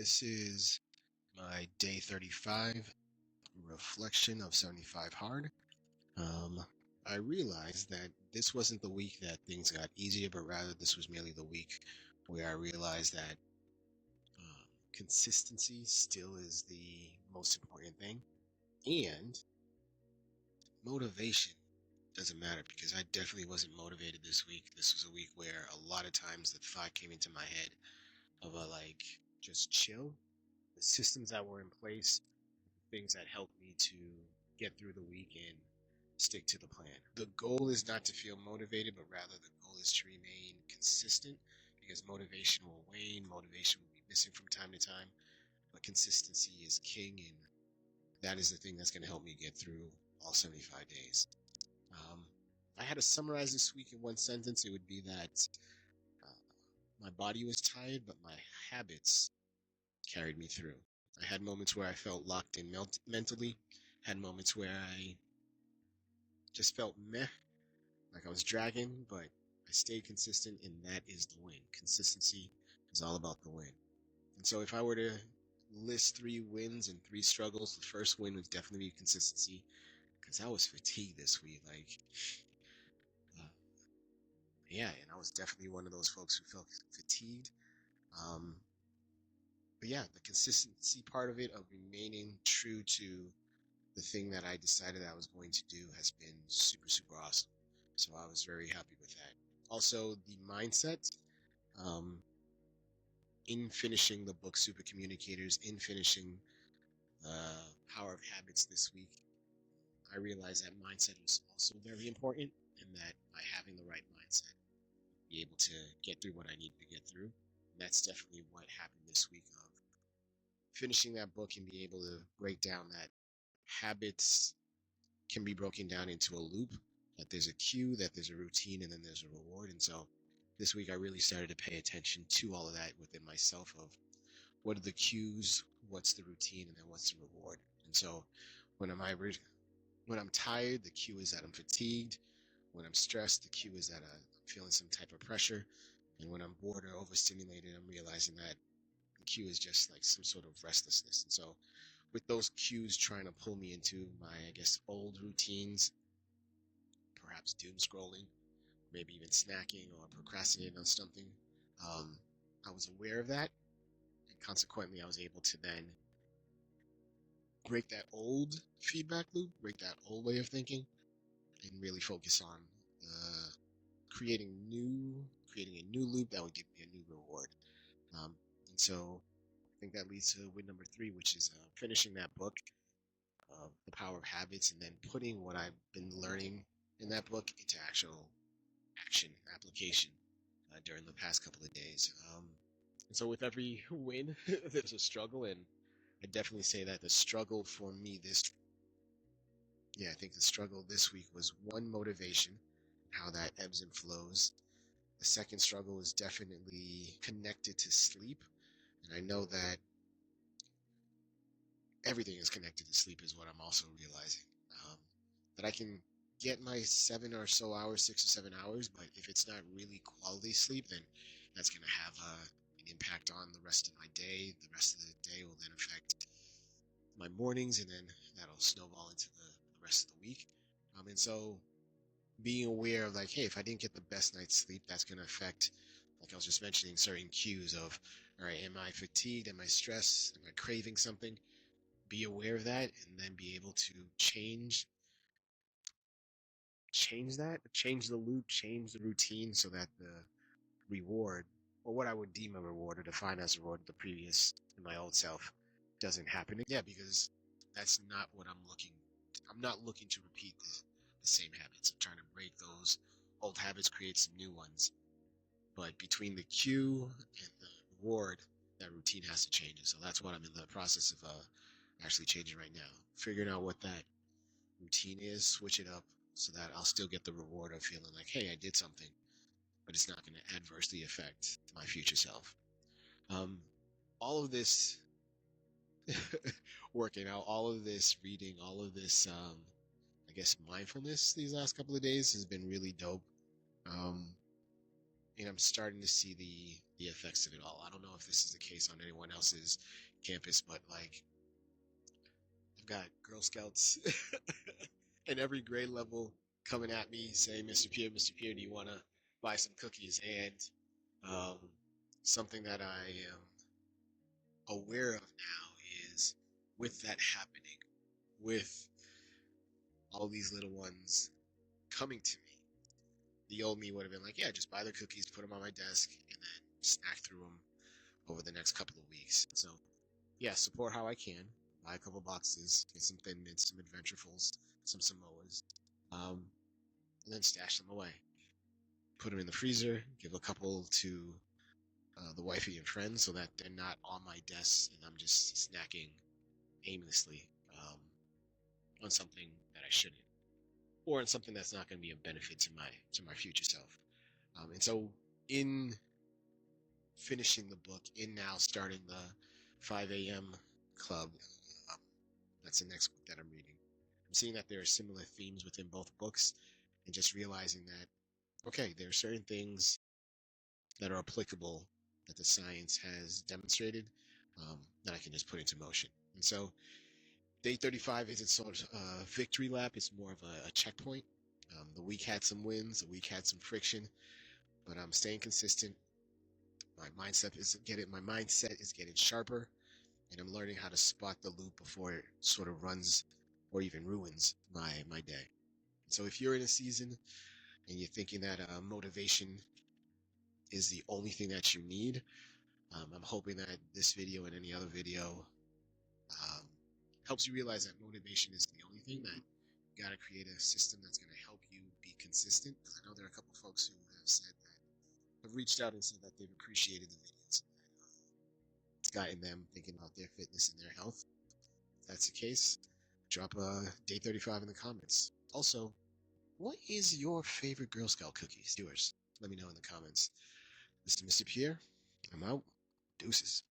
this is my day 35 reflection of 75 hard. I realized that this wasn't the week that things got easier, but rather this was merely the week where I realized that consistency still is the most important thing, and motivation doesn't matter because I definitely wasn't motivated this week. This was a week where a lot of times the thought came into my head of just chill. The systems that were in place, things that helped me to get through the week and stick to the plan. The goal is not to feel motivated, but rather the goal is to remain consistent because motivation will wane, motivation will be missing from time to time, but consistency is king, and that is the thing that's going to help me get through all 75 days. If I had to summarize this week in one sentence, it would be that my body was tired, but my habits carried me through. I had moments where I felt locked in mentally, had moments where I just felt meh, like I was dragging, but I stayed consistent, and that is the win. Consistency is all about the win. And so if I were to list 3 wins and 3 struggles, the first win would definitely be consistency, because I was fatigued this week. And I was definitely one of those folks who felt fatigued. But yeah, the consistency part of it, of remaining true to the thing that I decided I was going to do, has been super, super awesome. So I was very happy with that. Also, the mindset, in finishing the book Super Communicators, in finishing Power of Habits this week, I realized that mindset was also very important, and that by having the right mindset, be able to get through what I need to get through. And that's definitely what happened this week, of finishing that book and be able to break down that habits can be broken down into a loop, that there's a cue, that there's a routine, and then there's a reward. And so this week I really started to pay attention to all of that within myself, of what are the cues, what's the routine, and then what's the reward. And so when I'm tired, the cue is that I'm fatigued. When I'm stressed, the cue is that I'm feeling some type of pressure. And when I'm bored or overstimulated, I'm realizing that the cue is just like some sort of restlessness. And so with those cues trying to pull me into my, old routines, perhaps doom scrolling, maybe even snacking or procrastinating on something, I was aware of that. And consequently, I was able to then break that old feedback loop, break that old way of thinking, and really focus on creating a new loop that would give me a new reward. And so I think that leads to win number 3, which is finishing that book, The Power of Habits, and then putting what I've been learning in that book into actual action application during the past couple of days. And so with every win, there's a struggle, and I definitely say that the struggle for me I think the struggle this week was, one, motivation, how that ebbs and flows. The second struggle is definitely connected to sleep. And I know that everything is connected to sleep, is what I'm also realizing. That I can get my 7 or so hours, 6 or 7 hours, but if it's not really quality sleep, then that's going to have an impact on the rest of my day. The rest of the day will then affect my mornings, and then that'll snowball into the rest of the week. And so being aware of, hey, if I didn't get the best night's sleep, that's going to affect, like I was just mentioning, certain cues of, all right, am I fatigued? Am I stressed? Am I craving something? Be aware of that, and then be able to change the loop, change the routine, so that the reward, or what I would deem a reward or define as a reward, in my old self, doesn't happen. Yeah, because that's not what I'm not looking to repeat the same habits. I'm trying to break those old habits, create some new ones. But between the cue and the reward, that routine has to change. And so that's what I'm in the process of actually changing right now. Figuring out what that routine is, switch it up so that I'll still get the reward of feeling like, hey, I did something, but it's not going to adversely affect my future self. All of this working out, all of this reading, all of this, mindfulness these last couple of days has been really dope. and I'm starting to see the effects of it all. I don't know if this is the case on anyone else's campus, but like I've got Girl Scouts in every grade level coming at me saying, Mr. Pierre, do you want to buy some cookies? And um, something that I am aware of now is with that happening, with all these little ones coming to me, the old me would have been like, yeah, just buy the cookies, put them on my desk, and then snack through them over the next couple of weeks. So, yeah, support how I can. Buy a couple boxes, get some Thin Mints, some Adventurefuls, some Samoas, and then stash them away. Put them in the freezer, give a couple to the wifey and friends so that they're not on my desk and I'm just snacking aimlessly on something that I shouldn't, or on something that's not going to be a benefit to my future self. And so, in finishing the book, in now starting the 5 a.m. club, um, that's the next book that I'm reading. I'm seeing that there are similar themes within both books, and just realizing that okay, there are certain things that are applicable that the science has demonstrated that I can just put into motion. And so day 35 isn't sort of a victory lap, it's more of a checkpoint. The week had some wins, the week had some friction, but I'm staying consistent. My mindset is getting sharper, and I'm learning how to spot the loop before it sort of runs or even ruins my day. So if you're in a season and you're thinking that motivation is the only thing that you need, I'm hoping that this video and any other video um, helps you realize that motivation is the only thing, that you got to create a system that's going to help you be consistent. Because I know there are a couple folks who have said that, have reached out and said that they've appreciated the videos. It's gotten them thinking about their fitness and their health. If that's the case, drop a day 35 in the comments. Also, what is your favorite Girl Scout cookies? Yours. Let me know in the comments. This is Mr. Pierre. I'm out. Deuces.